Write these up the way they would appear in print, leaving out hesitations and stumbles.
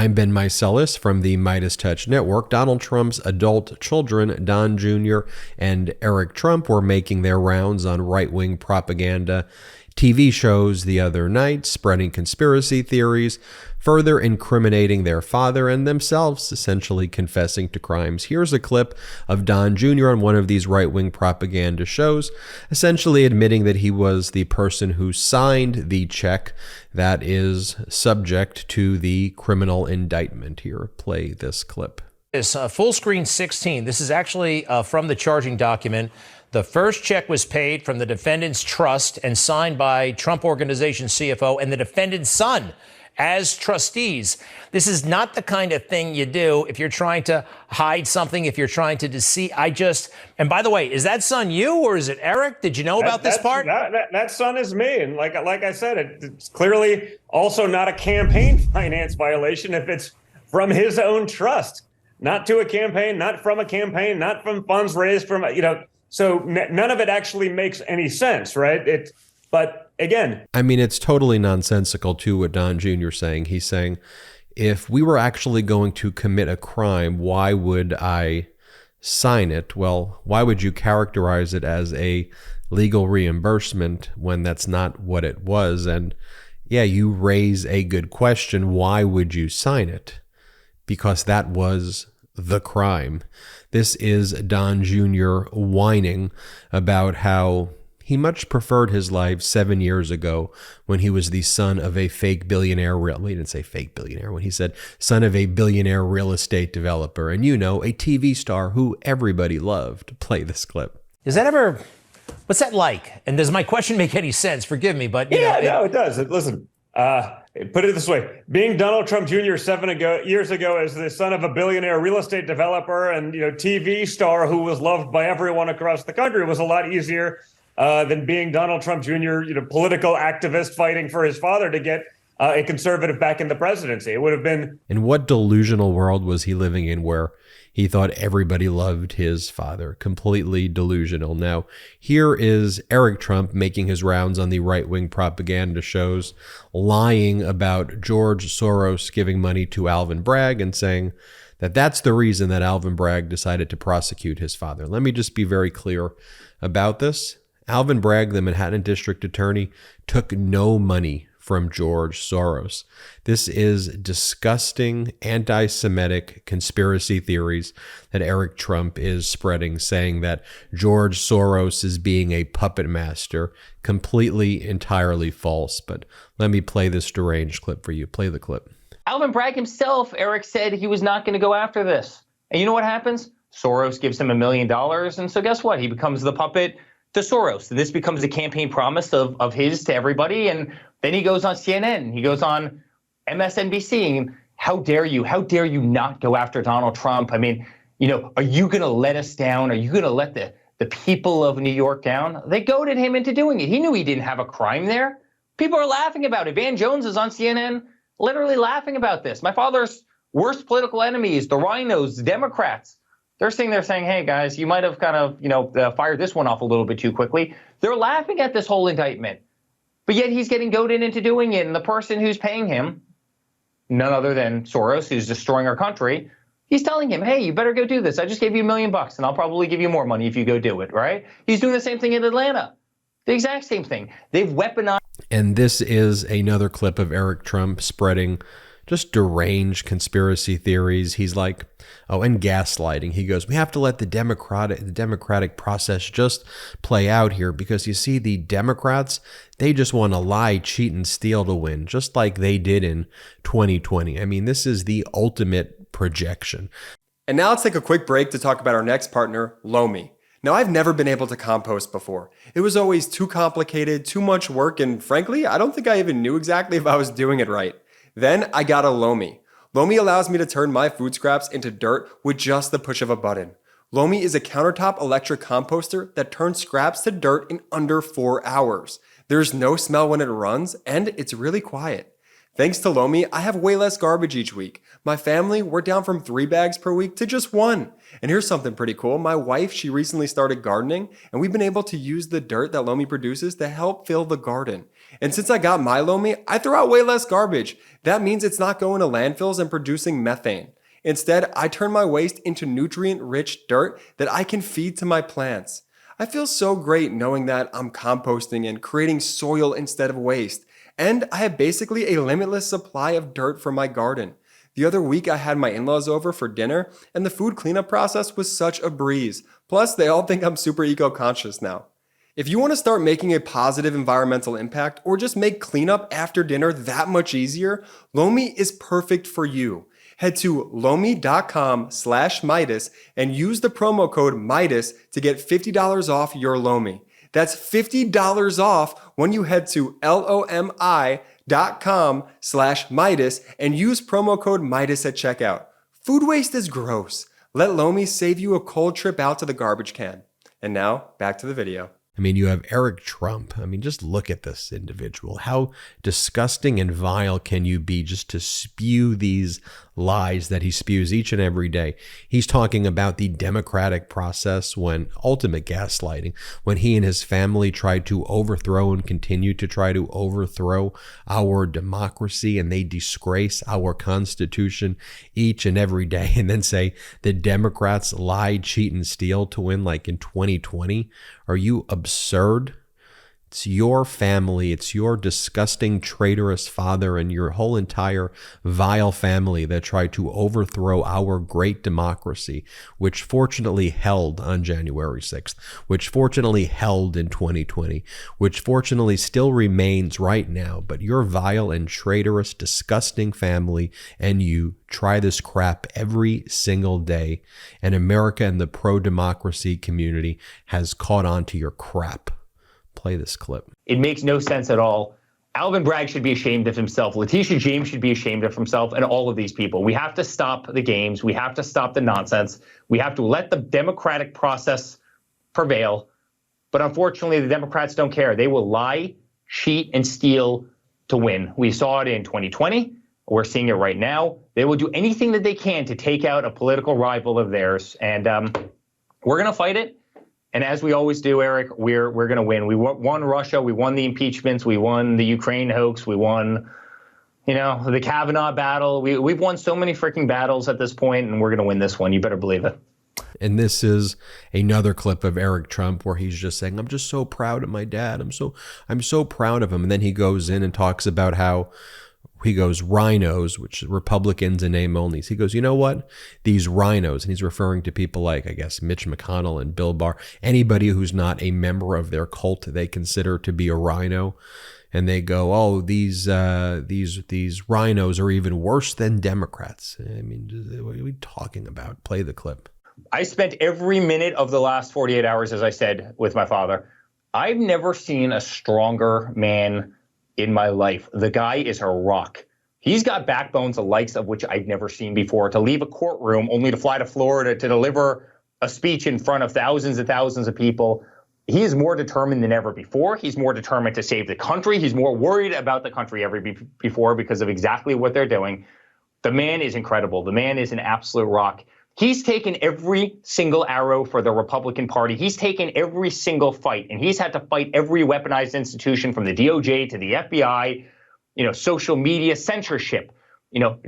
I'm Ben Meiselas from the MeidasTouch network. Donald Trump's adult children, Don Jr. and Eric Trump, were making their rounds on right-wing propaganda TV shows the other night, spreading conspiracy theories, further incriminating their father and themselves, essentially confessing to crimes. Here's a clip of Don Jr. on one of these right-wing propaganda shows, essentially admitting that he was the person who signed the check that is subject to the criminal indictment. Here, play this clip. This full screen 16. This is actually from the charging document. The first check was paid from the defendant's trust and signed by Trump Organization CFO and the defendant's son as trustees. This is not the kind of thing you do if you're trying to hide something, if you're trying to deceive. And by the way, is that son you or is it Eric? Did you know about this part? That son is me. And like I said, it's clearly also not a campaign finance violation if it's from his own trust, not to a campaign, not from a campaign, not from funds raised from, so none of it actually makes any sense, right? But again, I mean, it's totally nonsensical too what Don Jr. is saying. He's saying, if we were actually going to commit a crime, why would I sign it? Well, why would you characterize it as a legal reimbursement when that's not what it was? And yeah, you raise a good question. Why would you sign it? Because that was the crime. This is Don Jr. whining about how he much preferred his life 7 years ago when he was the son of a fake billionaire he didn't say fake billionaire, when he said son of a billionaire real estate developer and, a TV star who everybody loved. Play this clip. What's that like? And does my question make any sense? Forgive me, but it does. Listen, put it this way. Being Donald Trump Jr. 7 years ago as the son of a billionaire real estate developer and, TV star who was loved by everyone across the country was a lot easier than being Donald Trump Jr., political activist fighting for his father to get a conservative back in the presidency. It would have been. In what delusional world was he living in where he thought everybody loved his father? Completely delusional. Now, here is Eric Trump making his rounds on the right-wing propaganda shows, lying about George Soros giving money to Alvin Bragg and saying that that's the reason that Alvin Bragg decided to prosecute his father. Let me just be very clear about this. Alvin Bragg, the Manhattan District Attorney, took no money from George Soros. This is disgusting anti-Semitic conspiracy theories that Eric Trump is spreading, saying that George Soros is being a puppet master. Completely, entirely false. But let me play this deranged clip for you. Play the clip. Alvin Bragg himself, Eric, said he was not going to go after this. And you know what happens? Soros gives him $1 million. And so guess what? He becomes the puppet to Soros. This becomes a campaign promise of his to everybody. And then he goes on CNN. He goes on MSNBC. And how dare you? How dare you not go after Donald Trump? I mean, are you going to let us down? Are you going to let the people of New York down? They goaded him into doing it. He knew he didn't have a crime there. People are laughing about it. Van Jones is on CNN literally laughing about this. My father's worst political enemies, the rhinos, the Democrats, they're sitting there saying, hey, guys, you might have kind of, fired this one off a little bit too quickly. They're laughing at this whole indictment. But yet he's getting goaded into doing it. And the person who's paying him, none other than Soros, who's destroying our country, he's telling him, hey, you better go do this. I just gave you $1 million and I'll probably give you more money if you go do it, right? He's doing the same thing in Atlanta. The exact same thing. They've weaponized. And this is another clip of Eric Trump spreading just deranged conspiracy theories. He's like, and gaslighting. He goes, we have to let the democratic process just play out here because you see, the Democrats, they just want to lie, cheat, and steal to win, just like they did in 2020. I mean, this is the ultimate projection. And now let's take a quick break to talk about our next partner, Lomi. Now, I've never been able to compost before. It was always too complicated, too much work, and frankly, I don't think I even knew exactly if I was doing it right. Then I got a Lomi. Lomi allows me to turn my food scraps into dirt with just the push of a button. Lomi is a countertop electric composter that turns scraps to dirt in under 4 hours. There's no smell when it runs, and it's really quiet. Thanks to Lomi, I have way less garbage each week. My family, we're down from 3 bags per week to just 1. And here's something pretty cool. My wife, she recently started gardening, and we've been able to use the dirt that Lomi produces to help fill the garden. And since I got my Lomi, I throw out way less garbage. That means it's not going to landfills and producing methane. Instead, I turn my waste into nutrient-rich dirt that I can feed to my plants. I feel so great knowing that I'm composting and creating soil instead of waste. And I have basically a limitless supply of dirt for my garden. The other week I had my in-laws over for dinner, and the food cleanup process was such a breeze. Plus, they all think I'm super eco-conscious now. If you want to start making a positive environmental impact or just make cleanup after dinner that much easier, Lomi is perfect for you. Head to lomi.com/Meidas and use the promo code Meidas to get $50 off your Lomi. That's $50 off when you head to lomi.com/Meidas and use promo code Meidas at checkout. Food waste is gross. Let Lomi save you a cold trip out to the garbage can. And now, back to the video. I mean, you have Eric Trump. I mean, just look at this individual. How disgusting and vile can you be just to spew these lies that he spews each and every day? He's talking about the democratic process when ultimate gaslighting, when he and his family tried to overthrow and continue to try to overthrow our democracy, and they disgrace our Constitution each and every day, and then say the Democrats lie, cheat, and steal to win like in 2020. Are you absurd? It's your family, it's your disgusting, traitorous father and your whole entire vile family that tried to overthrow our great democracy, which fortunately held on January 6th, which fortunately held in 2020, which fortunately still remains right now. But your vile and traitorous, disgusting family and you try this crap every single day, and America and the pro-democracy community has caught on to your crap. Play this clip. It makes no sense at all. Alvin Bragg should be ashamed of himself. Letitia James should be ashamed of himself, and all of these people. We have to stop the games. We have to stop the nonsense. We have to let the democratic process prevail. But unfortunately, the Democrats don't care. They will lie, cheat, and steal to win. We saw it in 2020. We're seeing it right now. They will do anything that they can to take out a political rival of theirs. And we're going to fight it. And as we always do, Eric, we're going to win. We won Russia. We won the impeachments. We won the Ukraine hoax. We won, the Kavanaugh battle. We've won so many freaking battles at this point, and we're going to win this one. You better believe it. And this is another clip of Eric Trump where he's just saying, I'm just so proud of my dad. I'm so proud of him. And then he goes in and talks about how he goes rhinos, which Republicans in name only. He goes, you know what? These rhinos, and he's referring to people like, I guess, Mitch McConnell and Bill Barr, anybody who's not a member of their cult, they consider to be a rhino. And they go, oh, these rhinos are even worse than Democrats. I mean, what are we talking about? Play the clip. I spent every minute of the last 48 hours, as I said, with my father. I've never seen a stronger man in my life. The guy is a rock. He's got backbones, the likes of which I've never seen before. To leave a courtroom only to fly to Florida to deliver a speech in front of thousands and thousands of people. He is more determined than ever before. He's more determined to save the country. He's more worried about the country ever before because of exactly what they're doing. The man is incredible. The man is an absolute rock. He's taken every single arrow for the Republican Party. He's taken every single fight, and he's had to fight every weaponized institution from the DOJ to the FBI, social media, censorship,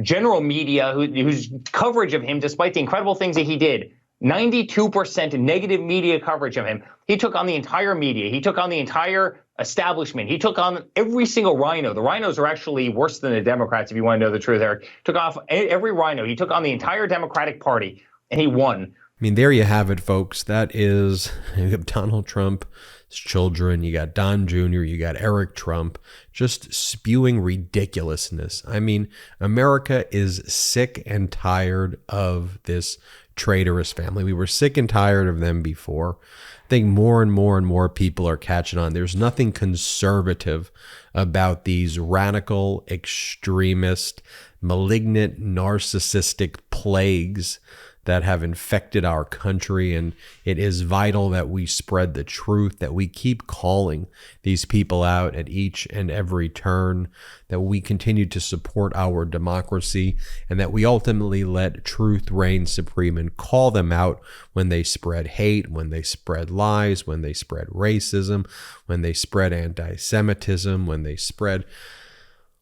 general media whose coverage of him, despite the incredible things that he did, 92% negative media coverage of him. He took on the entire media. He took on the entire establishment. He took on every single rhino. The rhinos are actually worse than the Democrats, if you want to know the truth, Eric. Took off every rhino. He took on the entire Democratic Party, and he won. I mean, there you have it, folks. That is, you have Donald Trump's children, you got Don Jr., you got Eric Trump, just spewing ridiculousness. I mean, America is sick and tired of this traitorous family. We were sick and tired of them before. I think more and more and more people are catching on. There's nothing conservative about these radical, extremist, malignant, narcissistic plagues that have infected our country. And it is vital that we spread the truth, that we keep calling these people out at each and every turn, that we continue to support our democracy, and that we ultimately let truth reign supreme and call them out when they spread hate, when they spread lies, when they spread racism, when they spread anti-Semitism, when they spread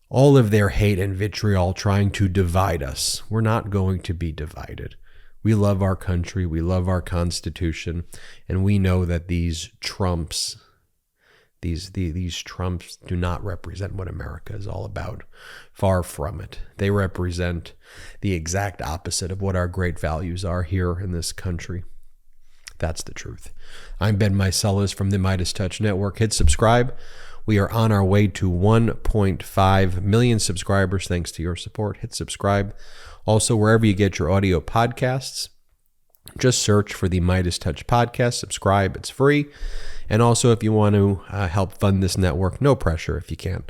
all of their hate and vitriol trying to divide us. We're not going to be divided. We love our country, we love our Constitution, and we know that these Trumps, these Trumps do not represent what America is all about. Far from it. They represent the exact opposite of what our great values are here in this country. That's the truth. I'm Ben Meiselas from the MeidasTouch Network. Hit subscribe. We are on our way to 1.5 million subscribers thanks to your support. Hit subscribe. Also, wherever you get your audio podcasts, just search for the MeidasTouch podcast. Subscribe. It's free. And also, if you want to help fund this network, no pressure if you can.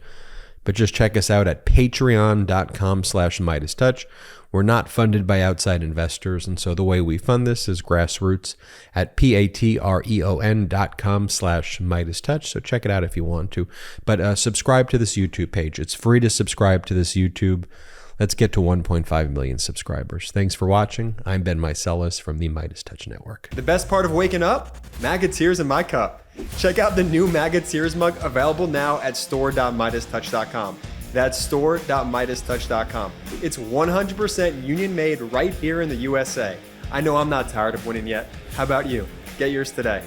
But just check us out at patreon.com/MeidasTouch. We're not funded by outside investors, and so the way we fund this is grassroots at patreon.com/MeidasTouch. So check it out if you want to. But subscribe to this YouTube page. It's free to subscribe to this YouTube. Let's get to 1.5 million subscribers. Thanks for watching. I'm Ben Meiselas from the MeidasTouch Network. The best part of waking up? MAGA tears in my cup. Check out the new MAGA tears mug available now at store.MeidasTouch.com. That's store.MeidasTouch.com. It's 100% union made right here in the USA. I know I'm not tired of winning yet. How about you? Get yours today.